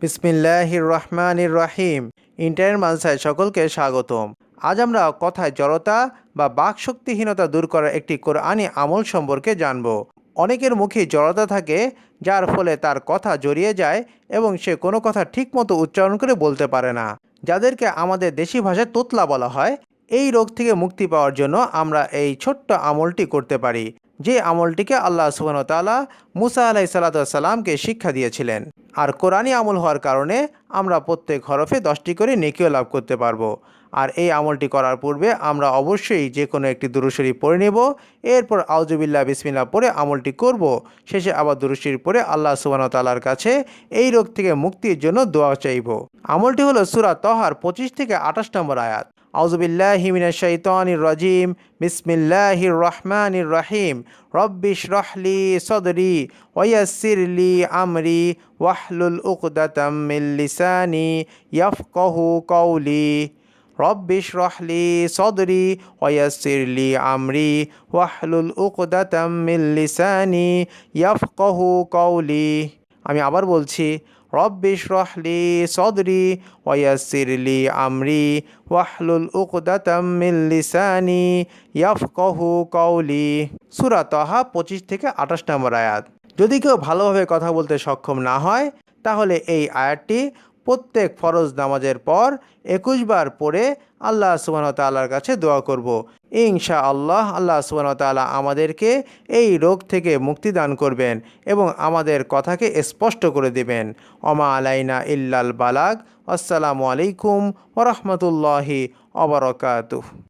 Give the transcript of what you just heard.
বিসমিল্লাহির রহমানির রহিম। ইন্টারনেট মাদ্রাসায় সকলকে স্বাগতম। আজ আমরা কথায় জড়তা বা বাকশক্তিহীনতা দূর করার একটি কোরআনি আমল সম্পর্কে জানব। অনেকের মুখেই জড়তা থাকে, যার ফলে তার কথা জড়িয়ে যায় এবং সে কোনো কথা ঠিকমতো উচ্চারণ করে বলতে পারে না, যাদেরকে আমাদের দেশি ভাষায় তোতলা বলা হয়। এই রোগ থেকে মুক্তি পাওয়ার জন্য আমরা এই ছোট্ট আমলটি করতে পারি, যে আমলটিকে আল্লাহ সুবহানাহু ওয়া তাআলা মুসা আলাইহিস সালামকে শিক্ষা দিয়েছিলেন। আর কোরআনি আমল হওয়ার কারণে আমরা প্রত্যেক হরফে 10টি করে নেকিও লাভ করতে পারবো। আর এই আমলটি করার পূর্বে আমরা অবশ্যই যে কোনো একটি দুরূদ শরীফ পড়ে নেব। এরপর আউযুবিল্লাহ বিসমিল্লাহ পড়ে আমলটি করব। শেষে আবার দুরূদ শরীফ পড়ে আল্লাহ সুবহানাহু ওয়া তাআলার কাছে এই রোগ থেকে মুক্তির জন্য দোয়া চাইব। আমলটি হলো সূরা তহার 25 থেকে 28 নম্বর আয়াত। আউযুবিল্লাহি মিনাশ শাইতানির রাজিম। বিসমিল্লাহির রহমানির রহিম। রব্বিশ রহলি সদরি ওয়াইয়াসসিরলি আমরি ওয়াহলুল উকদাতাম মিন লিসানি ইয়াফকাহু কওলি। রব্বিশ রহলি সদরি ওয়াইয়াসসিরলি আমরি ওয়াহলুল উকদাতাম মিন লিসানি ইয়াফকাহু কওলি। আমি আবার বলছি, রব্বিশ রহলি সদরি ওয়াইয়াসসিরলি আমরি ওয়াহলুল উকদাতাম মিন লিসানি ইয়াফকাহু কওলি। সূরা তাহা 25 থেকে 28 নম্বর আয়াত। যদি কেউ ভালোভাবে কথা বলতে সক্ষম না হয়, তাহলে এই আয়াতটি প্রত্যেক ফরজ নামাজের পর 21 বার পড়ে আল্লাহ সুবহানাহু ওয়া তাআলার কাছে দোয়া করব। ইনশাআল্লাহ আল্লাহ সুবহানাহু ওয়া তাআলা আমাদেরকে এই রোগ থেকে মুক্তি দান করবেন এবং আমাদের কথাকে স্পষ্ট করে দেবেন। ওমা আলাইনা ইল্লাল বালাগ। আসসালামু আলাইকুম ওয়া রাহমাতুল্লাহি ওয়া বারাকাতুহু।